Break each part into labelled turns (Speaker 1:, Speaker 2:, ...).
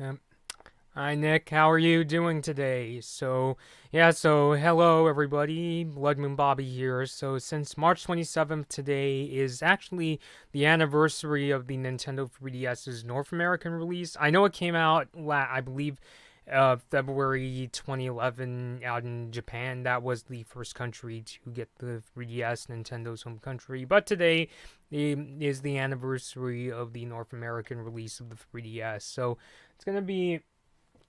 Speaker 1: Um, Hi Nick, how are you doing today? Hello everybody, Blood Moon Bobby here. So since March 27th today is actually the anniversary of the Nintendo 3DS's North American release. I know it came out, I believe, February 2011 out in Japan. That was the first country to get the 3DS, Nintendo's home country. But today is the anniversary of the North American release of the 3DS. So it's gonna be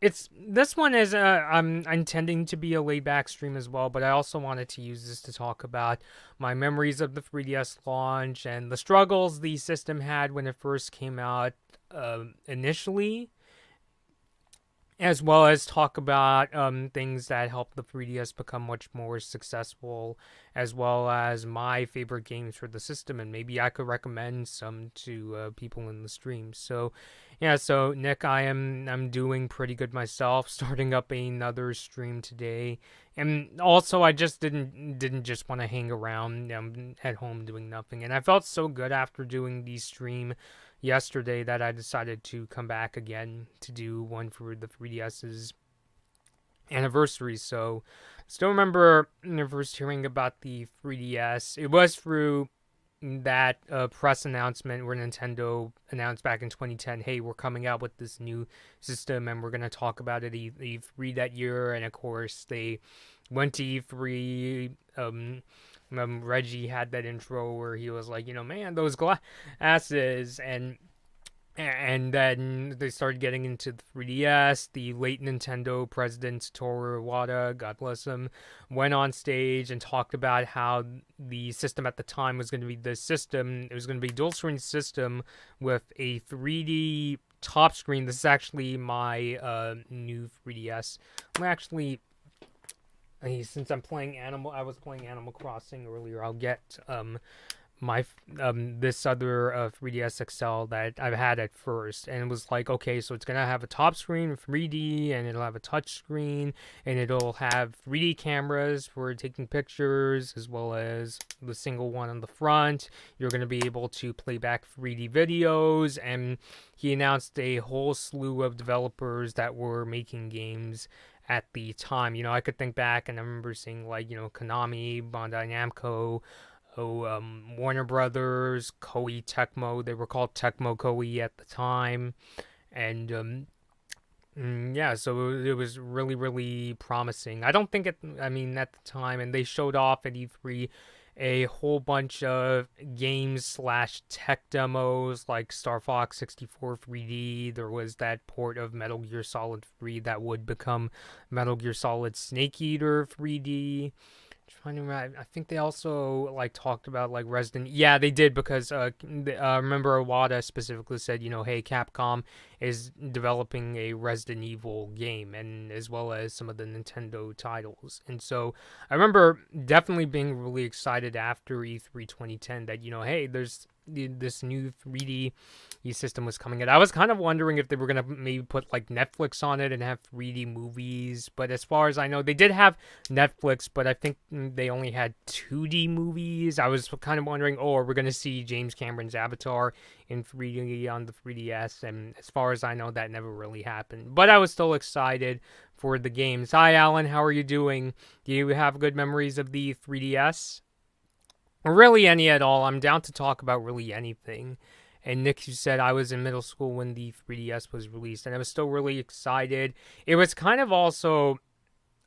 Speaker 1: this one is I'm intending to be a laid back stream as well, but I also wanted to use this to talk about my memories of the 3DS launch and the struggles the system had when it first came out initially, as well as talk about things that helped the 3DS become much more successful, as well as my favorite games for the system, and maybe I could recommend some to people in the stream. So Nick, I'm doing pretty good myself, starting up another stream today, and also I just didn't just want to hang around at home doing nothing, and I felt so good after doing the stream yesterday that I decided to come back again to do one for the 3DS's anniversary. So, still remember first hearing about the 3DS. It was through that press announcement where Nintendo announced back in 2010, hey, we're coming out with this new system and we're going to talk about it at E3 that year. And of course, they went to E3. Reggie had that intro where he was like, man, those glasses, and then they started getting into the 3DS. The late Nintendo president Satoru Iwata, God bless him, went on stage and talked about how the system at the time was going to be this system. It was going to be a dual screen system with a 3D top screen. This is actually my new 3DS. I'm actually, since I was playing Animal Crossing earlier. I'll get my this other 3DS XL that I've had at first, and it was like, okay, so it's gonna have a top screen 3D, and it'll have a touch screen, and it'll have 3D cameras for taking pictures, as well as the single one on the front. You're gonna be able to play back 3D videos, and he announced a whole slew of developers that were making games at the time. I could think back and I remember seeing Konami, Bandai Namco, Warner Brothers, Koei Tecmo. They were called Tecmo Koei at the time, and yeah, so it was really, really promising. I don't think it. I mean, at the time, and they showed off at E3 a whole bunch of games slash tech demos like Star Fox 64 3D. There was that port of Metal Gear Solid 3 that would become Metal Gear Solid Snake Eater 3D. Trying to remember, I think they also talked about Resident. Yeah, they did, because remember Iwata specifically said, hey, Capcom is developing a Resident Evil game, and as well as some of the Nintendo titles. And so I remember definitely being really excited after E3 2010 that hey, there's this new 3D system was coming out. I was kind of wondering if they were gonna maybe put Netflix on it and have 3D movies, but as far as I know, they did have Netflix, but I think they only had 2D movies. I was kind of wondering, are we gonna see James Cameron's Avatar in 3D on the 3DS? And as far as I know, that never really happened. But I was still excited for the games. Hi, Alan. How are you doing? Do you have good memories of the 3DS? Really, any at all. I'm down to talk about really anything. And Nick, you said I was in middle school when the 3DS was released, and I was still really excited. It was kind of also,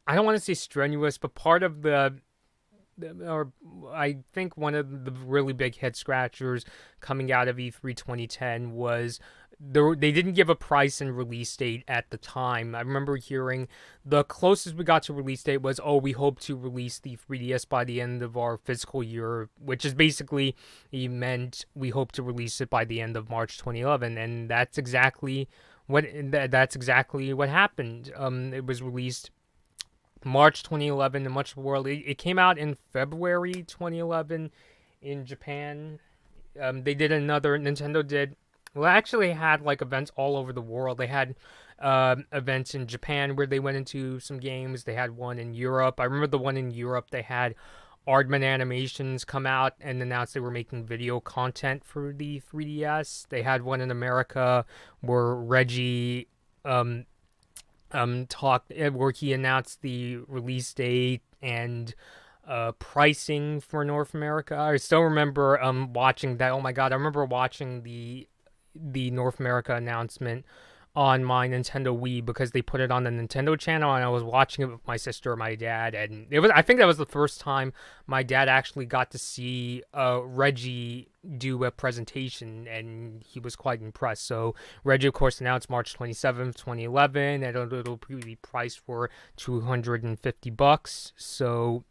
Speaker 1: I don't want to say strenuous, but part of or I think one of the really big head scratchers coming out of E3 2010 was they didn't give a price and release date at the time. I remember hearing the closest we got to release date was, we hope to release the 3DS by the end of our fiscal year, which is basically meant we hope to release it by the end of March 2011, and that's exactly what happened. It was released March 2011 in much of the world. It came out in February 2011 in Japan. Nintendo did, well, actually had events all over the world. They had events in Japan where they went into some games. They had one in Europe. I remember the one in Europe, they had Aardman Animations come out and announced they were making video content for the 3DS. They had one in America where Reggie talk where he announced the release date and pricing for North America. I still remember watching that. Oh my god, I remember watching the North America announcement on my Nintendo Wii because they put it on the Nintendo channel, and I was watching it with my sister and my dad, and I think that was the first time my dad actually got to see Reggie do a presentation, and he was quite impressed. So Reggie, of course, announced March 27th, 2011, and it'll be priced for $250. So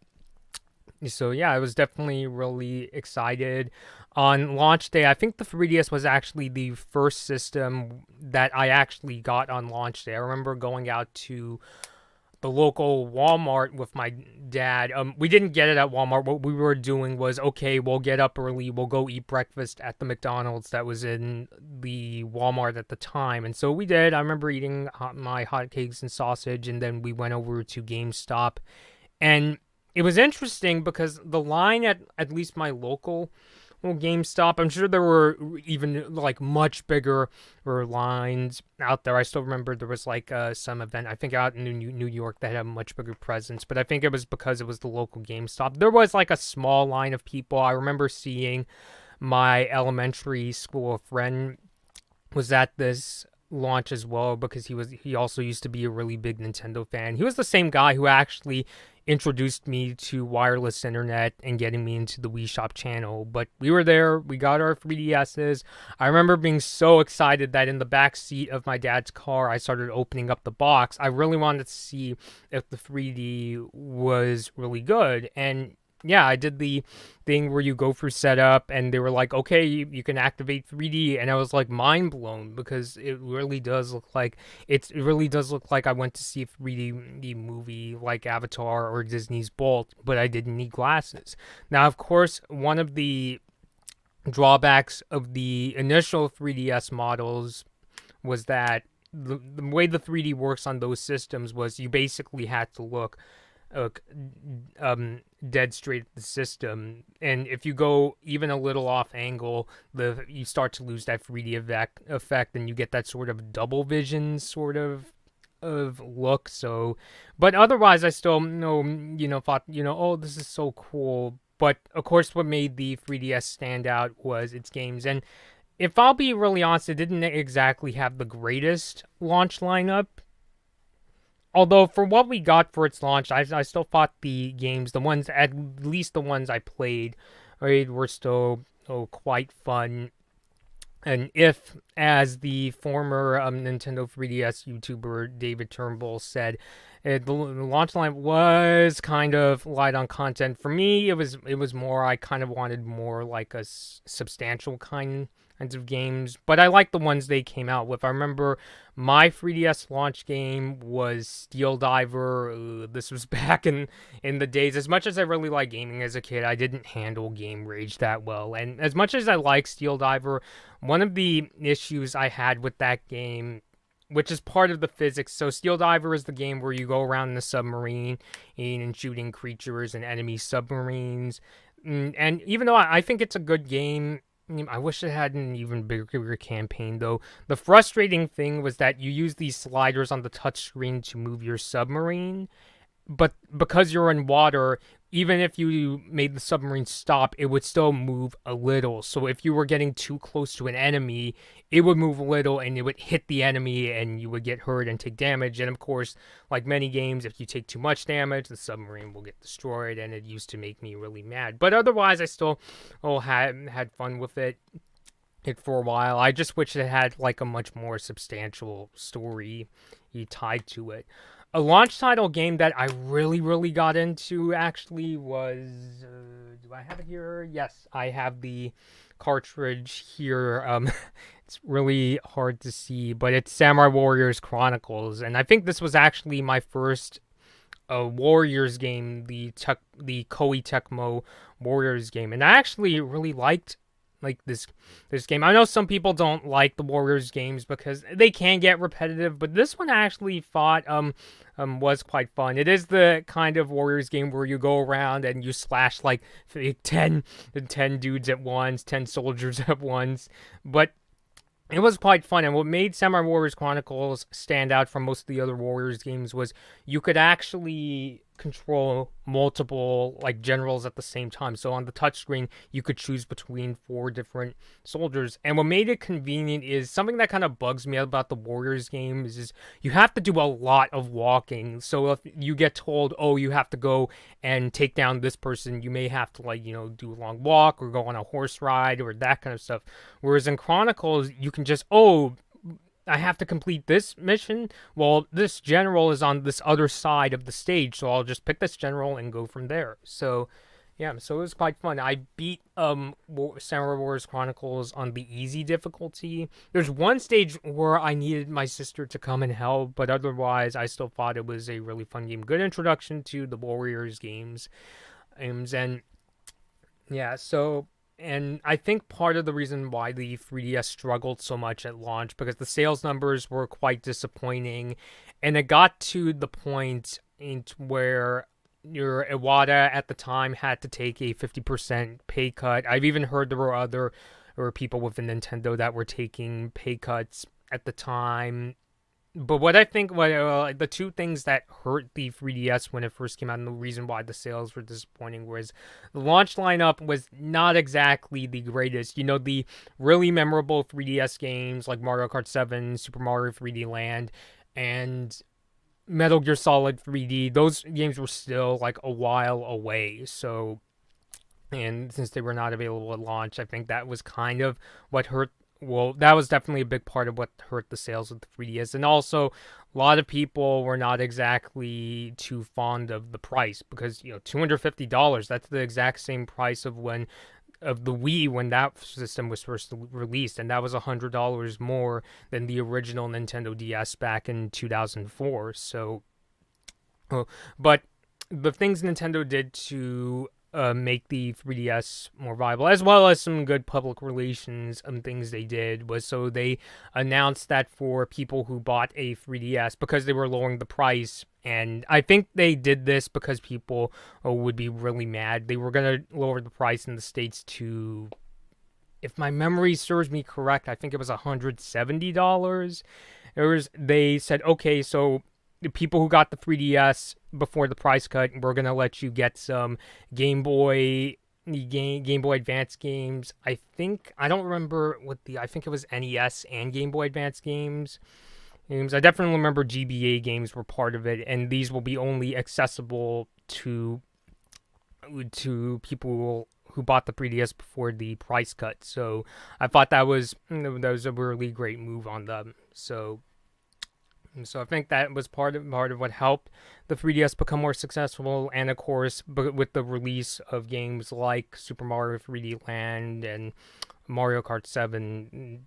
Speaker 1: yeah, I was definitely really excited. On launch day, I think the 3DS was actually the first system that I actually got on launch day. I remember going out to the local Walmart with my dad. We didn't get it at Walmart. What we were doing was, okay, we'll get up early. We'll go eat breakfast at the McDonald's that was in the Walmart at the time. And so we did. I remember eating my hotcakes and sausage, and then we went over to GameStop. And it was interesting because the line at least my local GameStop, I'm sure there were even like much bigger lines out there. I still remember there was like some event, I think out in New York, that had a much bigger presence, but I think it was because it was the local GameStop. There was like a small line of people. I remember seeing my elementary school friend was at this launch as well because he also used to be a really big Nintendo fan. He was the same guy who actually introduced me to wireless internet and getting me into the Wii Shop channel. But we were there, we got our 3DSs. I remember being so excited that in the back seat of my dad's car, I started opening up the box. I really wanted to see if the 3D was really good. And yeah, I did the thing where you go through setup and they were like, okay, you can activate 3D. And I was like mind blown because it really does look like I went to see a 3D movie like Avatar or Disney's Bolt, but I didn't need glasses. Now, of course, one of the drawbacks of the initial 3DS models was that the way the 3D works on those systems was you basically had to look dead straight at the system, and if you go even a little off angle, you start to lose that 3D effect, and you get that sort of double vision sort of look. So, but otherwise, I still thought oh, this is so cool. But of course, what made the 3DS stand out was its games, and if I'll be really honest, it didn't exactly have the greatest launch lineup. Although, for what we got for its launch, I still thought the games, at least the ones I played, right, were still quite fun. And if, as the former Nintendo 3DS YouTuber David Turnbull said, the launch line was kind of light on content. For me, it was more, I kind of wanted more like a substantial kinds of games, but I like the ones they came out with. I remember my 3DS launch game was Steel Diver. This was back in the days. As much as I really liked gaming as a kid, I didn't handle game rage that well. And as much as I like Steel Diver, one of the issues I had with that game, which is part of the physics. So Steel Diver is the game where you go around in the submarine and shooting creatures and enemy submarines. And even though I think it's a good game, I wish it had an even bigger campaign, though. The frustrating thing was that you use these sliders on the touchscreen to move your submarine, but because you're in water, even if you made the submarine stop, it would still move a little. So if you were getting too close to an enemy, it would move a little and it would hit the enemy and you would get hurt and take damage. And of course, like many games, if you take too much damage, the submarine will get destroyed, and it used to make me really mad. But otherwise, I still had fun with it for a while. I just wish it had like a much more substantial story tied to it. A launch title game that I really got into actually was... do I have it here? Yes, I have the cartridge here. It's really hard to see, but it's Samurai Warriors Chronicles. And I think this was actually my first Warriors game, the Koei Tecmo Warriors game. And I actually really liked this game. I know some people don't like the Warriors games because they can get repetitive, but this one I actually thought was quite fun. It is the kind of Warriors game where you go around and you slash like 10 dudes at once, 10 soldiers at once. But it was quite fun, and what made Samurai Warriors Chronicles stand out from most of the other Warriors games was you could actually control multiple like generals at the same time. So on the touchscreen, you could choose between 4 different soldiers. And what made it convenient is something that kind of bugs me about the Warriors games is you have to do a lot of walking. So if you get told, oh, you have to go and take down this person, you may have to like, do a long walk or go on a horse ride or that kind of stuff. Whereas in Chronicles, you can just, oh, I have to complete this mission. Well, this general is on this other side of the stage, so I'll just pick this general and go from there. So, yeah, so it was quite fun. I beat Samurai Wars Chronicles on the easy difficulty. There's one stage where I needed my sister to come and help, but otherwise, I still thought it was a really fun game. Good introduction to the Warriors games, and yeah, so. And I think part of the reason why the 3DS struggled so much at launch because the sales numbers were quite disappointing, and it got to the point where your Iwata at the time had to take a 50% pay cut. I've even heard there were people within Nintendo that were taking pay cuts at the time. But what I think, the 2 things that hurt the 3DS when it first came out, and the reason why the sales were disappointing, was the launch lineup was not exactly the greatest. The really memorable 3DS games like Mario Kart 7, Super Mario 3D Land, and Metal Gear Solid 3D, those games were still like a while away. So, and since they were not available at launch, I think that was kind of what hurt. Well, that was definitely a big part of what hurt the sales of the 3DS. And also, a lot of people were not exactly too fond of the price because, $250, that's the exact same price of the Wii when that system was first released, and that was $100 more than the original Nintendo DS back in 2004. So, but the things Nintendo did to make the 3DS more viable, as well as some good public relations things they did, was so they announced that for people who bought a 3DS, because they were lowering the price, and I think they did this because people would be really mad, they were going to lower the price in the States to, if my memory serves me correct, I think it was $170. They said, okay, so the people who got the 3DS before the price cut, we're gonna let you get some Game Boy Advance games. I don't remember I think it was NES and Game Boy Advance games. I definitely remember GBA games were part of it, and these will be only accessible to people who bought the 3DS before the price cut. So I thought that was a really great move on them. So I think that was part of what helped the 3DS become more successful, and of course, with the release of games like Super Mario 3D Land and Mario Kart 7,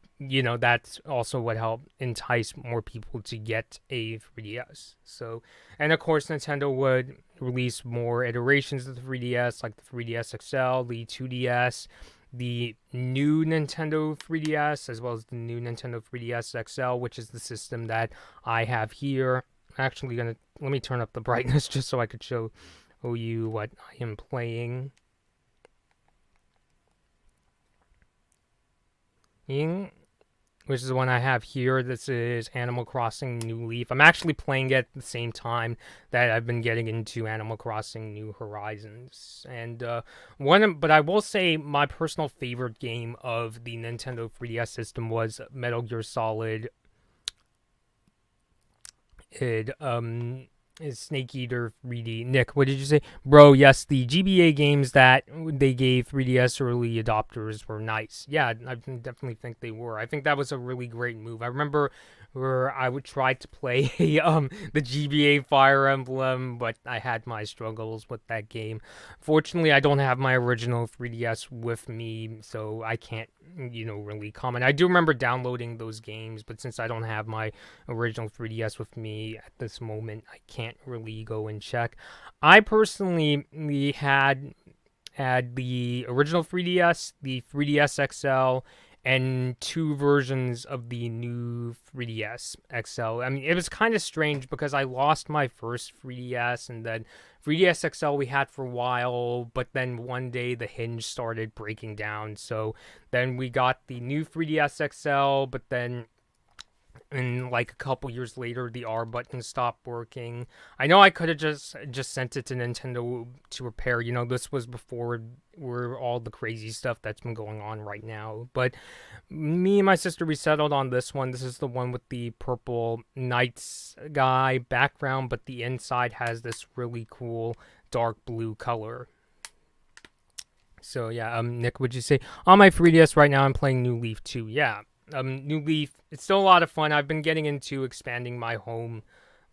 Speaker 1: that's also what helped entice more people to get a 3DS. So, and of course, Nintendo would release more iterations of the 3DS, like the 3DS XL, the 2DS, the new Nintendo 3DS, as well as the new Nintendo 3DS XL, which is the system that I have here. I'm actually let me turn up the brightness just so I could show you what I am playing. Which is the one I have here. This is Animal Crossing New Leaf. I'm actually playing it at the same time that I've been getting into Animal Crossing New Horizons. And but I will say my personal favorite game of the Nintendo 3DS system was Metal Gear Solid. Is Snake Eater 3D. Nick, what did you say? Bro, yes, the GBA games that they gave 3DS early adopters were nice. Yeah, I definitely think they were. I think that was a really great move. I remember where I would try to play the GBA Fire Emblem, but I had my struggles with that game. Fortunately, I don't have my original 3DS with me, so I can't, really comment. I do remember downloading those games, but since I don't have my original 3DS with me at this moment, I can't really go and check. I personally had the original 3DS, the 3DS XL, and 2 versions of the new 3DS XL. I mean, it was kind of strange because I lost my first 3DS, and then 3DS XL we had for a while, but then one day the hinge started breaking down. So then we got the new 3DS XL, but then and like a couple years later the R button stopped working. I know I could have just sent it to Nintendo to repair. You know, this was before where all the crazy stuff that's been going on right now. But me and my sister, we settled on this one. This is the one with the purple Knights guy background, but the inside has this really cool dark blue color. So yeah, Nick, would you say on my 3DS right now I'm playing New Leaf 2? Yeah. New Leaf, it's still a lot of fun. I've been getting into expanding my home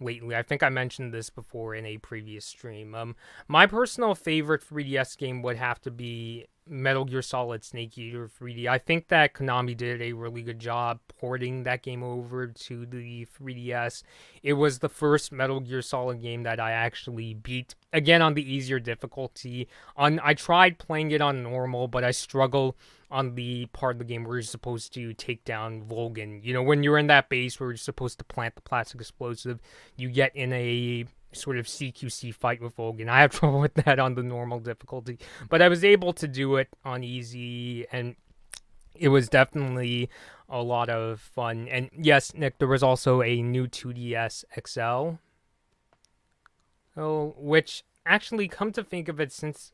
Speaker 1: lately. I think I mentioned this before in a previous stream. My personal favorite 3DS game would have to be Metal Gear Solid Snake Eater 3D. I think that Konami did a really good job porting that game over to the 3DS. It was the first Metal Gear Solid game that I actually beat, again on the easier difficulty. I tried playing it on normal, but I struggle on the part of the game where you're supposed to take down Volgan. You know, when you're in that base where you're supposed to plant the plastic explosive, you get in a sort of CQC fight with Volgan. I have trouble with that on the normal difficulty, but I was able to do it on easy, and it was definitely a lot of fun. And yes, Nick, there was also a new 2DS XL, which actually, come to think of it, since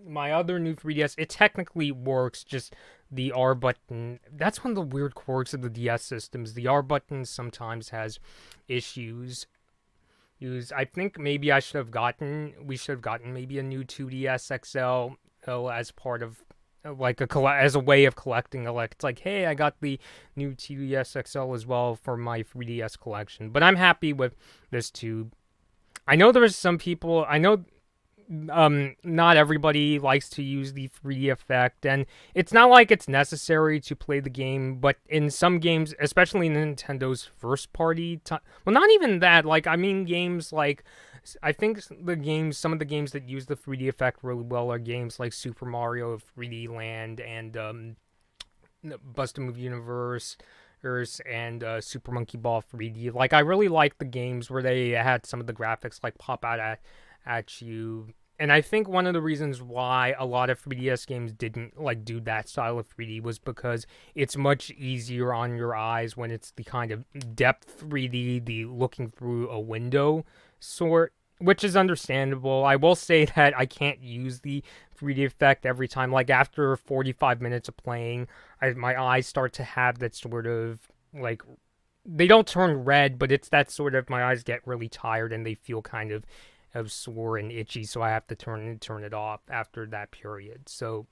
Speaker 1: my other new 3DS, it technically works, just the R button. That's one of the weird quirks of the DS systems. The R button sometimes has issues. I think maybe we should have gotten maybe a new 2DS XL as part of like as a way of collecting. It's like, hey, I got the new 2DS XL as well for my 3DS collection. But I'm happy with this too. I know there's some people. I know not everybody likes to use the 3D effect, and it's not like it's necessary to play the game, but in some games, especially Nintendo's first party well, not even that, like, I mean games like, I think some of the games that use the 3D effect really well are games like Super Mario 3D Land and Bust a Move Universe and Super Monkey Ball 3D. Like, I really like the games where they had some of the graphics like pop out at you. And I think one of the reasons why a lot of 3DS games didn't like do that style of 3D was because it's much easier on your eyes when it's the kind of depth 3D, the looking through a window sort, which is understandable. I will say that I can't use the 3D effect every time. Like, after 45 minutes of playing, my eyes start to have that sort of, like, they don't turn red, but it's that sort of, my eyes get really tired and they feel kind of sore and itchy, so I have to turn it off after that period. So,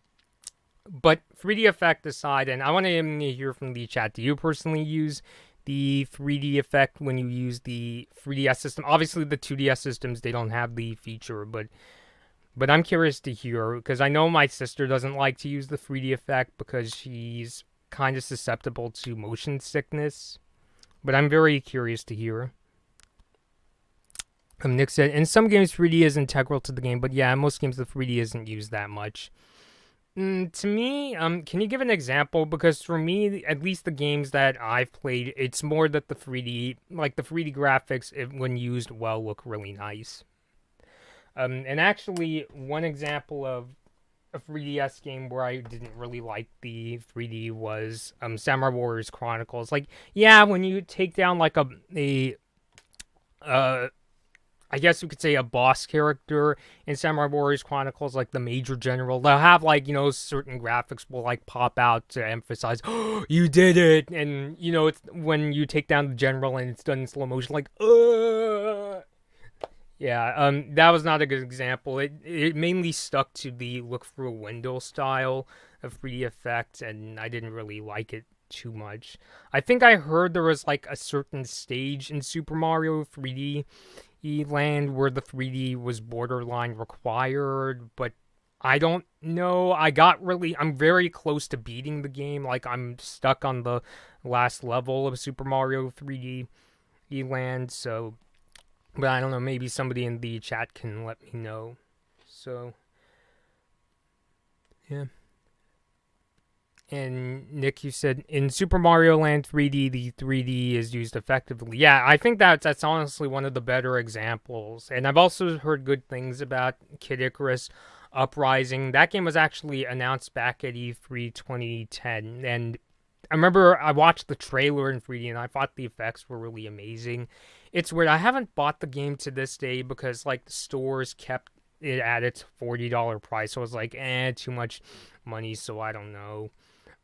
Speaker 1: but 3D effect aside, and I want to hear from the chat, do you personally use the 3D effect when you use the 3DS system? Obviously, the 2DS systems, they don't have the feature, but I'm curious to hear, because I know my sister doesn't like to use the 3D effect because she's kind of susceptible to motion sickness, but I'm very curious to hear. Nick said, in some games 3D is integral to the game, but yeah, in most games the 3D isn't used that much. To me, can you give an example? Because for me, at least the games that I've played, it's more that the 3D graphics, when used well, look really nice. And actually, one example of a 3DS game where I didn't really like the 3D was Samurai Warriors Chronicles. Like, yeah, when you take down like I guess we could say a boss character in Samurai Warriors Chronicles, like the Major General, they'll have, like, you know, certain graphics will, like, pop out to emphasize, oh, you did it! And, you know, it's when you take down the General and it's done in slow motion, like, yeah, that was not a good example. It mainly stuck to the look through a window style of 3D effect, and I didn't really like it too much. I think I heard there was, like, a certain stage in Super Mario 3D Land where the 3D was borderline required, but I don't know. I'm very close to beating the game. Like, I'm stuck on the last level of Super Mario 3D Land, so, but I don't know, maybe somebody in the chat can let me know. So, yeah. And Nick, you said in Super Mario Land 3D, the 3D is used effectively. Yeah, I think that's honestly one of the better examples. And I've also heard good things about Kid Icarus Uprising. That game was actually announced back at E3 2010, and I remember I watched the trailer in 3D and I thought the effects were really amazing. It's weird. I haven't bought the game to this day because like the stores kept it at its $40 price. So I was like, too much money, so I don't know.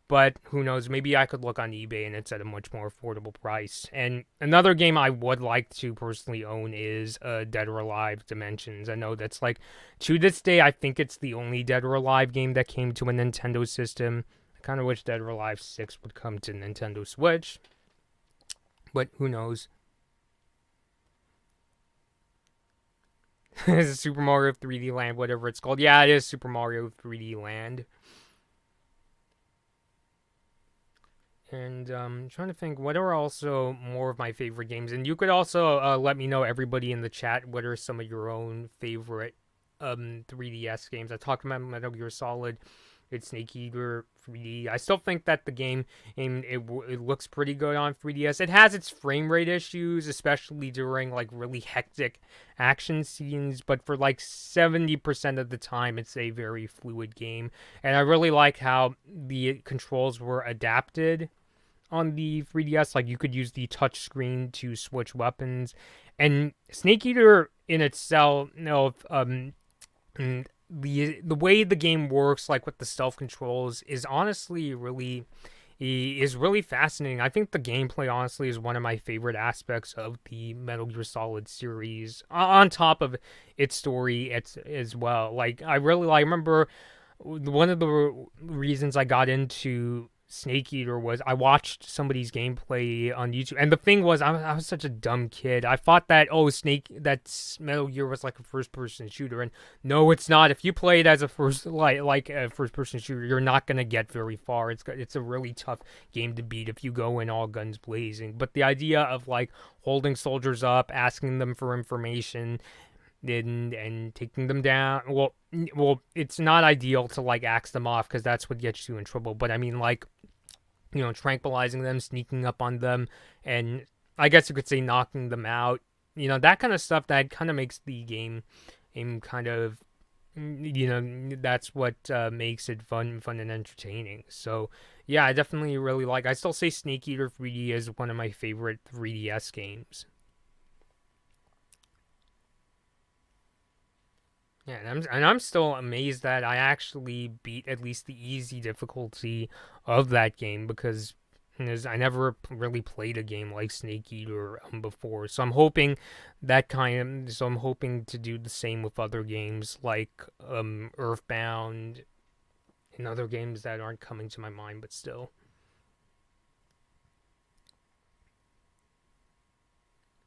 Speaker 1: But who knows? Maybe I could look on eBay and it's at a much more affordable price. And another game I would like to personally own is Dead or Alive Dimensions. I know that's like, to this day, I think it's the only Dead or Alive game that came to a Nintendo system. I kind of wish Dead or Alive 6 would come to Nintendo Switch. But who knows? Super Mario 3D Land, whatever it's called. Yeah, it is Super Mario 3D Land. And trying to think, what are also more of my favorite games? And you could also let me know, everybody in the chat, what are some of your own favorite 3DS games. I talked about Metal Gear Solid, it's Snake Eater 3D. I still think that the game, it looks pretty good on 3DS. It has its frame rate issues, especially during like really hectic action scenes, but for like 70% of the time, it's a very fluid game. And I really like how the controls were adapted on the 3DS. Like you could use the touch screen to switch weapons, and Snake Eater in itself, the way the game works, like with the stealth controls, is honestly really fascinating. I think the gameplay honestly is one of my favorite aspects of the Metal Gear Solid series. On top of its story, as well. Like I remember one of the reasons I got into Snake Eater was I watched somebody's gameplay on YouTube, and the thing was I was such a dumb kid. I thought that that Metal Gear was like a first person shooter, and no, it's not. If you play it as a first person shooter, you're not gonna get very far. It's a really tough game to beat if you go in all guns blazing. But the idea of like holding soldiers up, asking them for information, and taking them down. Well, it's not ideal to like axe them off because that's what gets you in trouble. But I mean, like, tranquilizing them, sneaking up on them, and I guess you could say knocking them out. That kind of stuff that kind of makes the game kind of, that's what makes it fun and entertaining. So yeah, I definitely really like. I still say Snake Eater 3D is one of my favorite 3DS games. Yeah, and I'm still amazed that I actually beat at least the easy difficulty of that game, because I never really played a game like Snake Eater before. So I'm hoping I'm hoping to do the same with other games like Earthbound and other games that aren't coming to my mind, but still.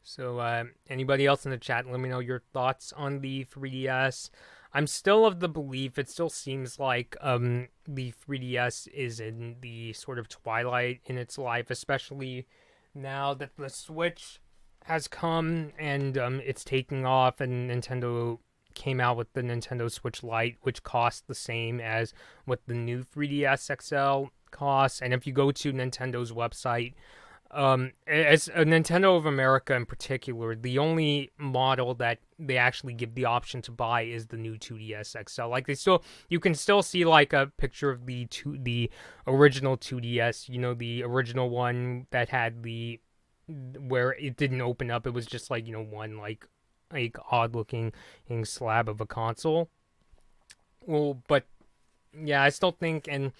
Speaker 1: So, anybody else in the chat, let me know your thoughts on the 3DS. I'm still of the belief, it still seems like the 3DS is in the sort of twilight in its life, especially now that the Switch has come and it's taking off, and Nintendo came out with the Nintendo Switch Lite, which costs the same as what the new 3DS XL costs. And if you go to Nintendo's website, as a Nintendo of America in particular, the only model that they actually give the option to buy is the new 2DS XL. Like you can still see like a picture of the original 2DS. The original one that had where it didn't open up. It was just like one like odd looking slab of a console. Well, but yeah, I still think, and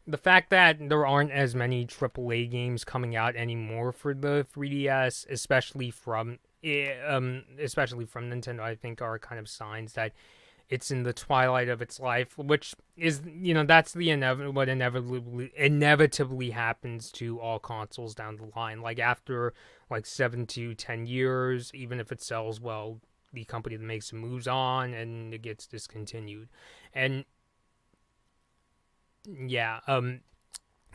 Speaker 1: the fact that there aren't as many AAA games coming out anymore for the 3DS, especially from Nintendo, I think are kind of signs that it's in the twilight of its life, which is, that's what inevitably happens to all consoles down the line. Like after like 7 to 10 years, even if it sells well, the company that makes it moves on and it gets discontinued. And yeah,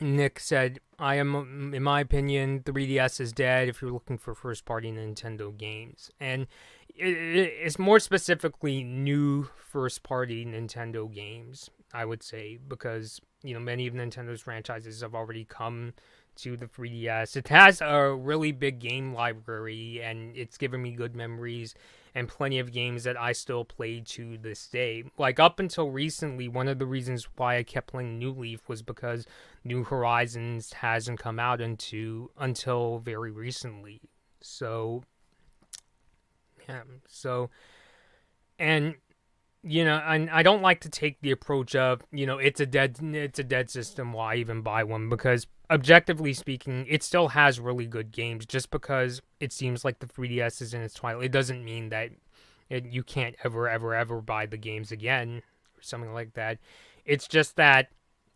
Speaker 1: Nick said, in my opinion, 3DS is dead if you're looking for first-party Nintendo games. And it's more specifically new first-party Nintendo games, I would say, because many of Nintendo's franchises have already come to the 3DS. It has a really big game library, and it's given me good memories and plenty of games that I still play to this day. Like, up until recently, one of the reasons why I kept playing New Leaf was because New Horizons hasn't come out until very recently. So, yeah. So, and I don't like to take the approach of, it's a dead system, why even buy one? Because objectively speaking, it still has really good games. Just because it seems like the 3DS is in its twilight, it doesn't mean that you can't ever buy the games again or something like that. It's just that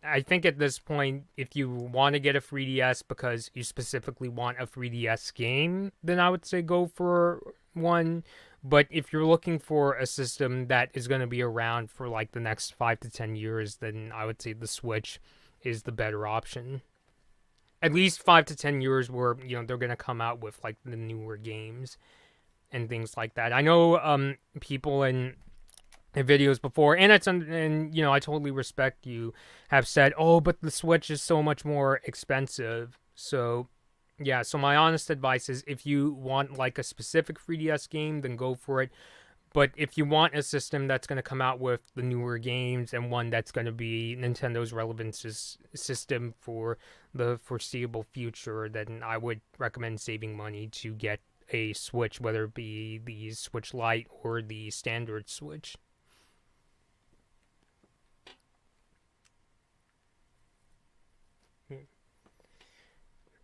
Speaker 1: I think at this point, if you want to get a 3DS because you specifically want a 3DS game, then I would say go for one. But if you're looking for a system that is going to be around for like the next 5 to 10 years, then I would say the Switch is the better option. At least 5 to 10 years where, they're going to come out with like the newer games and things like that. I know people in videos before, and I totally respect you, have said, oh, but the Switch is so much more expensive. So yeah, so my honest advice is if you want like a specific 3DS game, then go for it. But if you want a system that's going to come out with the newer games and one that's going to be Nintendo's relevant system for the foreseeable future, then I would recommend saving money to get a Switch, whether it be the Switch Lite or the standard Switch.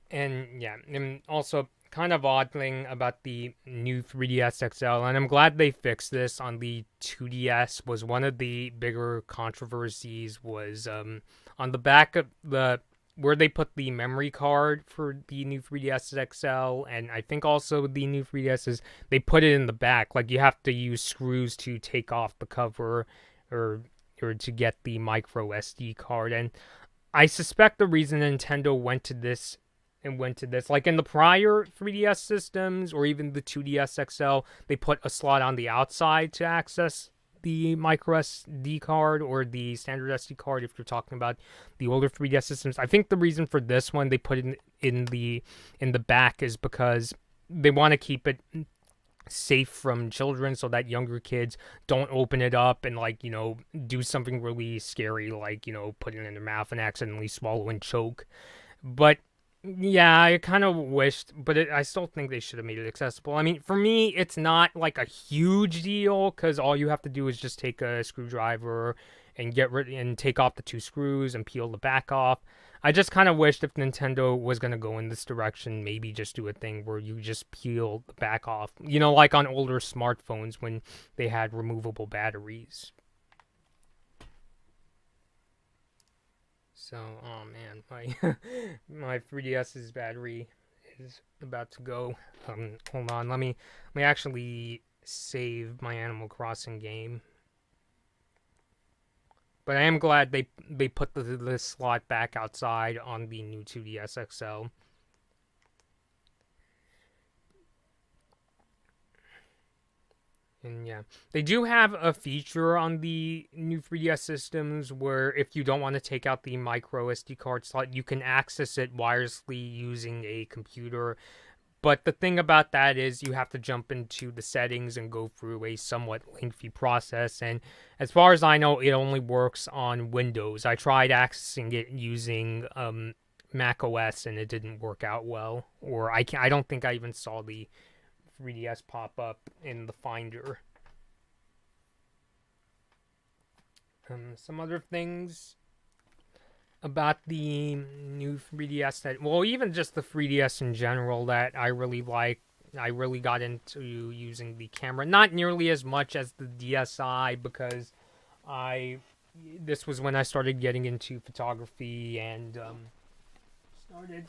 Speaker 1: And yeah, and also kind of odd thing about the new 3DS XL, and I'm glad they fixed this on the 2DS, was one of the bigger controversies was on the back of the where they put the memory card for the new 3DS XL, and I think also the new 3DSs, they put it in the back. Like, you have to use screws to take off the cover or to get the micro SD card. And I suspect the reason Nintendo went to this, like in the prior 3DS systems or even the 2DS XL, they put a slot on the outside to access the micro SD card or the standard SD card if you're talking about the older 3DS systems. I think the reason for this one they put it in the back is because they want to keep it safe from children so that younger kids don't open it up and do something really scary, like put it in their mouth and accidentally swallow and choke. But yeah, I kind of wished, but I still think they should have made it accessible. I mean, for me, it's not like a huge deal because all you have to do is just take a screwdriver and take off the 2 screws and peel the back off. I just kind of wished if Nintendo was going to go in this direction, maybe just do a thing where you just peel the back off. Like on older smartphones when they had removable batteries. So, oh man, my 3DS's battery is about to go. Hold on, let me actually save my Animal Crossing game. But I am glad they put the slot back outside on the new 2DS XL. And yeah, they do have a feature on the new 3DS systems where if you don't want to take out the micro SD card slot, you can access it wirelessly using a computer. But the thing about that is you have to jump into the settings and go through a somewhat lengthy process. And as far as I know, it only works on Windows. I tried accessing it using Mac OS and it didn't work out well. Or I don't think I even saw the 3DS pop up in the Finder. Some other things about the new 3DS even just the 3DS in general that I really like. I really got into using the camera, not nearly as much as the DSi because this was when I started getting into photography and started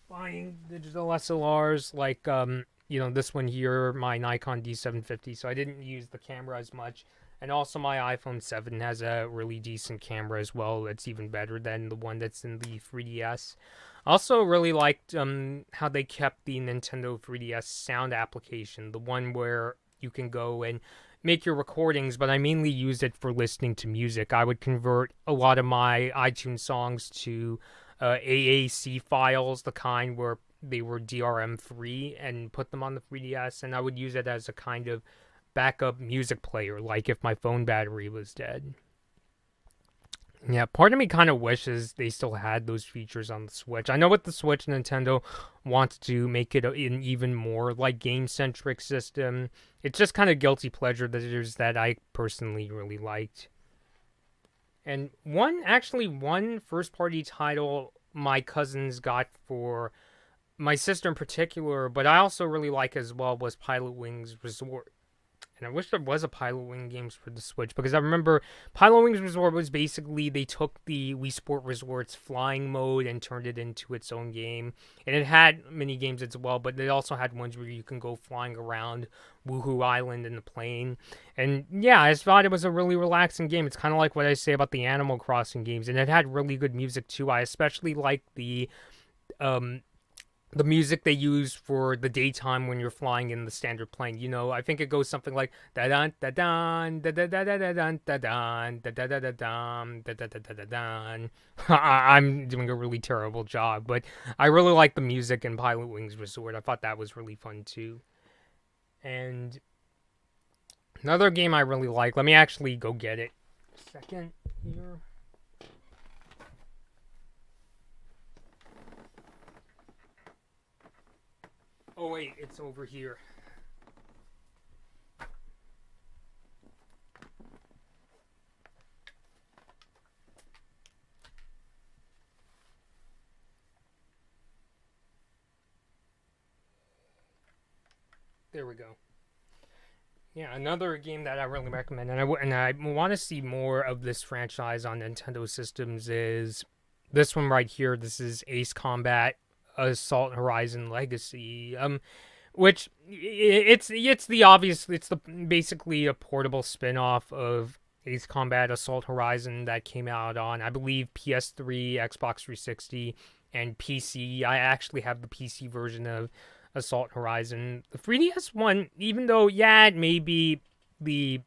Speaker 1: buying digital SLRs like this one here, my Nikon D750, so I didn't use the camera as much. And also my iPhone 7 has a really decent camera as well. That's even better than the one that's in the 3DS. I also really liked how they kept the Nintendo 3DS sound application, the one where you can go and make your recordings, but I mainly used it for listening to music. I would convert a lot of my iTunes songs to AAC files, the kind where they were DRM-free, and put them on the 3DS, and I would use it as a kind of backup music player, like if my phone battery was dead. Yeah, part of me kind of wishes they still had those features on the Switch. I know with the Switch, Nintendo wants to make it an even more like game-centric system. It's just kind of guilty pleasure that I personally really liked. And one first-party title my cousins got for my sister in particular, but I also really like as well, was Pilot Wings Resort. And I wish there was a Pilot Wing games for the Switch, because I remember Pilot Wings Resort was basically, they took the Wii Sport Resort's flying mode and turned it into its own game. And it had mini games as well, but they also had ones where you can go flying around Woohoo Island in the plane. And yeah, I just thought it was a really relaxing game. It's kind of like what I say about the Animal Crossing games, and it had really good music too. I especially like the music they use for the daytime when you're flying in the standard plane. You know, I think it goes something like da da da da da da da da da da da da da da da da da da. I'm doing a really terrible job, but I really like the music in Pilot Wings Resort. I thought that was really fun too. And another game I really like. Let me actually go get it. Second here. Oh wait, it's over here. There we go. Yeah, another game that I really recommend, and I want to see more of this franchise on Nintendo systems, is this one right here. This is Ace Combat Assault Horizon Legacy. Which it's the obvious, it's the basically a portable spin-off of Ace Combat Assault Horizon that came out on, I believe, PS3, Xbox 360, and PC. I actually have the PC version of Assault Horizon. The 3DS one, even though, yeah, it may be the,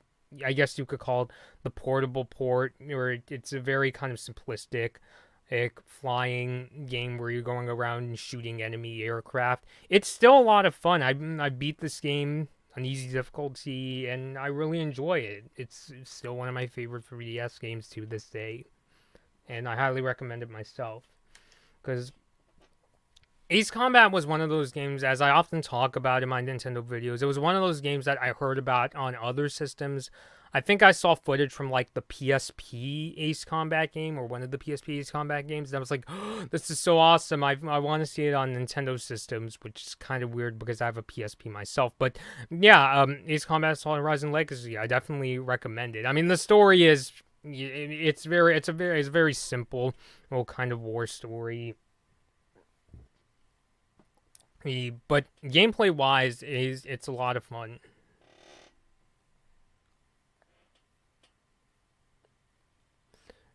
Speaker 1: I guess you could call it the portable port, or it's a very kind of simplistic flying game where you're going around and shooting enemy aircraft. It's still a lot of fun. I beat this game on easy difficulty, and I really enjoy it. It's still one of my favorite 3DS games to this day, and I highly recommend it myself, because Ace Combat was one of those games, as I often talk about in my Nintendo videos, it was one of those games that I heard about on other systems. I think I saw footage from like the PSP Ace Combat game, or one of the PSP Ace Combat games, and I was like, oh, this is so awesome. I want to see it on Nintendo systems, which is kind of weird because I have a PSP myself. But yeah, Ace Combat Assault Horizon Legacy, I definitely recommend it. I mean, the story is, it's a very simple little kind of war story. But gameplay wise, it's a lot of fun.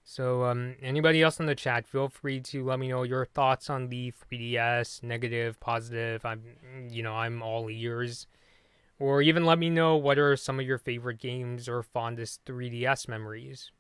Speaker 1: So, anybody else in the chat, feel free to let me know your thoughts on the 3DS, negative, positive. I'm all ears. Or even let me know what are some of your favorite games or fondest 3DS memories.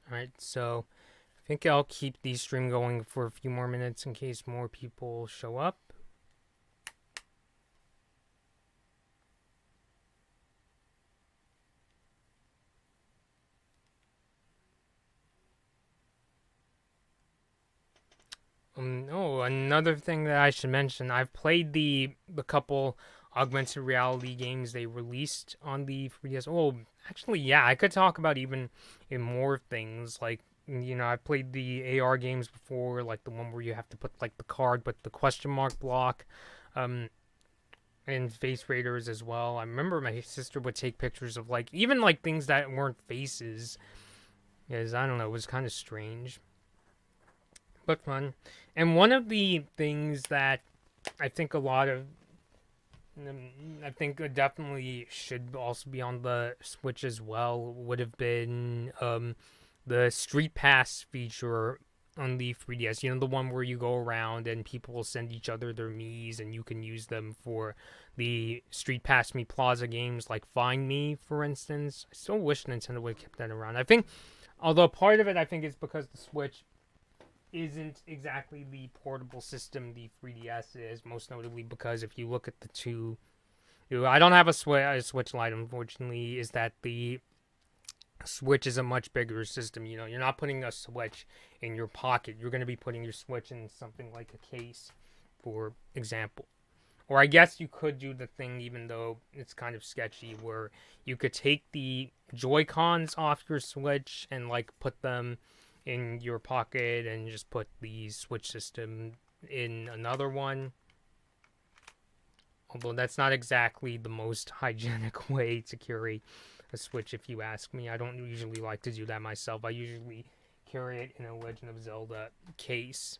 Speaker 1: Alright, so I think I'll keep the stream going for a few more minutes in case more people show up. Oh, another thing that I should mention, I've played the couple augmented reality games they released on the 3DS. Oh, actually, yeah, I could talk about even in more things. Like, I played the AR games before, like the one where you have to put like the card with the question mark block, um, and face raiders as well. I remember my sister would take pictures of like even like things that weren't faces, because I don't know, it was kind of strange but fun. And one of the things that I think a lot of I think definitely should also be on the Switch as well would have been the Street Pass feature on the 3DS. You know, the one where you go around and people will send each other their Miis and you can use them for the Street Pass Me Plaza games like Find Me, for instance. I still wish Nintendo would have kept that around. I think, although part of it I think is because the Switch isn't exactly the portable system the 3DS is, most notably because if you look at the two, I don't have a Switch Lite, unfortunately, is that the Switch is a much bigger system. You know, you're not putting a Switch in your pocket. You're going to be putting your Switch in something like a case, for example. Or I guess you could do the thing, even though it's kind of sketchy, where you could take the Joy-Cons off your Switch and, like, put them in your pocket and just put the Switch system in another one. Although that's not exactly the most hygienic way to carry a Switch, if you ask me. I don't usually like to do that myself. I usually carry it in a Legend of Zelda case.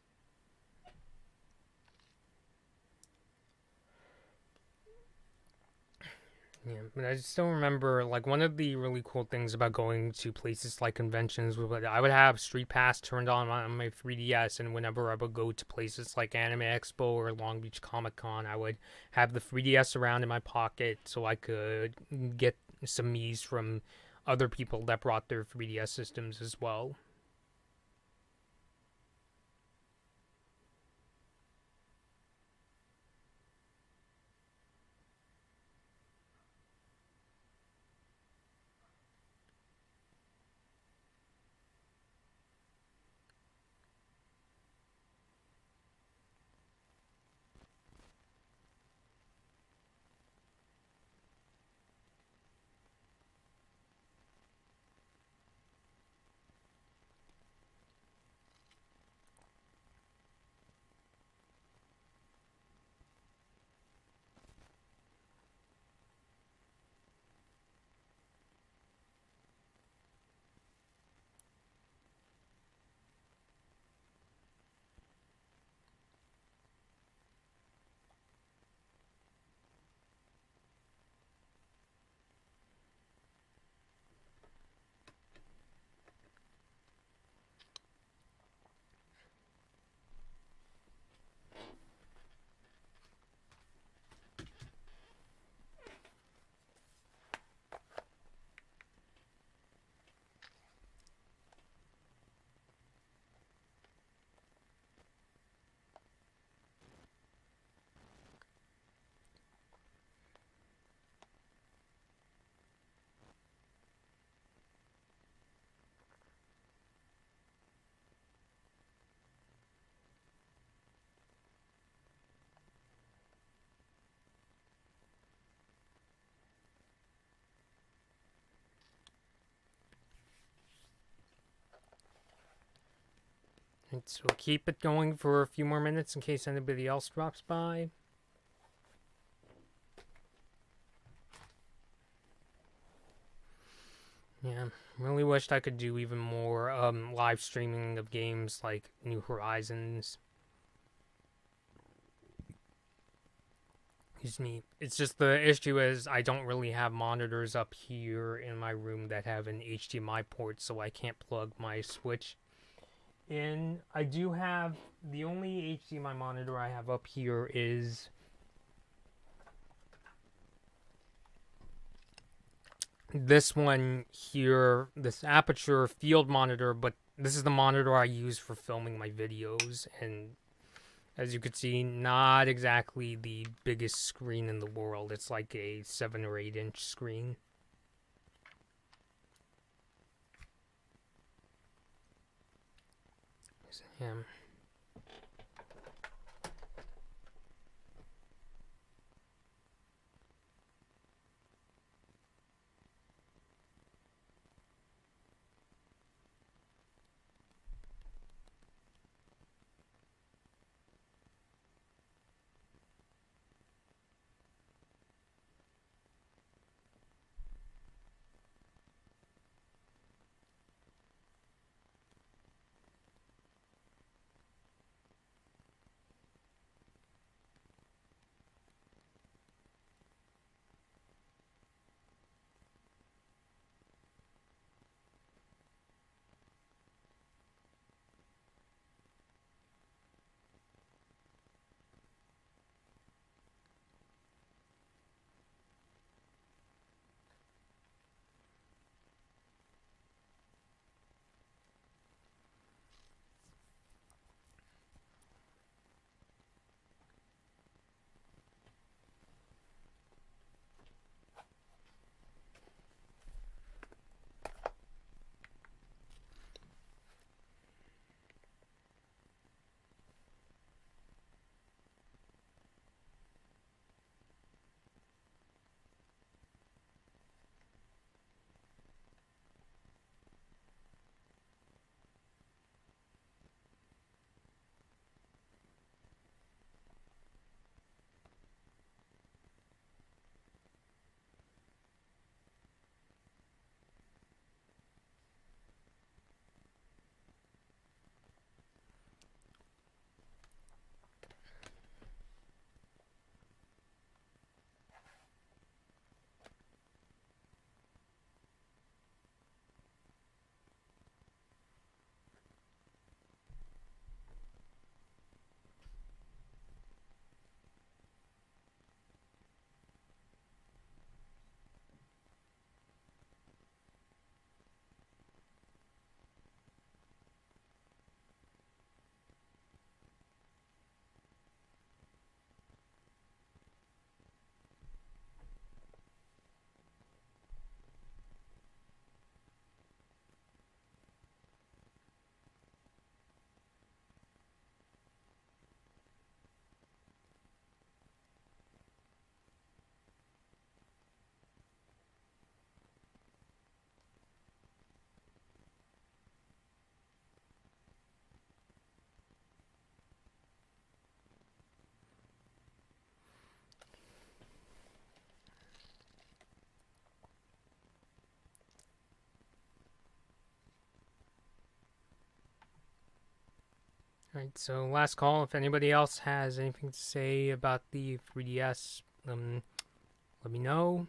Speaker 1: Yeah, but I still remember, like, one of the really cool things about going to places like conventions was that I would have Street Pass turned on my 3DS, and whenever I would go to places like Anime Expo or Long Beach Comic Con, I would have the 3DS around in my pocket so I could get some Miis from other people that brought their 3DS systems as well. And so keep it going for a few more minutes in case anybody else drops by. Yeah, really wished I could do even more live streaming of games like New Horizons. Excuse me. It's just the issue is I don't really have monitors up here in my room that have an HDMI port, so I can't plug my Switch in. I do have the only HDMI monitor I have up here is this one here, this aperture field monitor, but this is the monitor I use for filming my videos, and as you can see, not exactly the biggest screen in the world. It's like a 7 or 8 inch screen. Yeah. Alright, so last call. If anybody else has anything to say about the 3DS, let me know.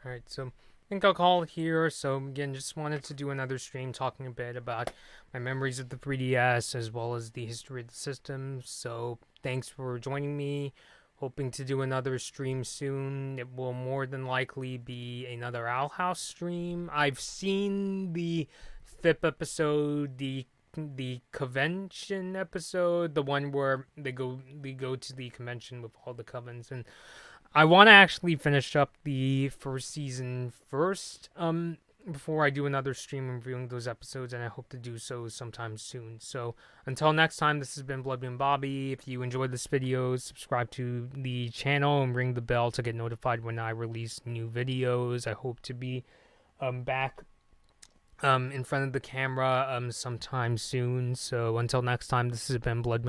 Speaker 1: Alright, so I think I'll call it here. So again, just wanted to do another stream talking a bit about my memories of the 3DS as well as the history of the system. So thanks for joining me. Hoping to do another stream soon. It will more than likely be another Owl House stream. I've seen the FIP episode, the convention episode, the one where they go to the convention with all the covens, and I want to actually finish up the first season first, before I do another stream reviewing those episodes, and I hope to do so sometime soon. So until next time, this has been Bloodmoon Bobby. If you enjoyed this video, subscribe to the channel and ring the bell to get notified when I release new videos. I hope to be back in front of the camera sometime soon. So until next time, this has been Bloodmoon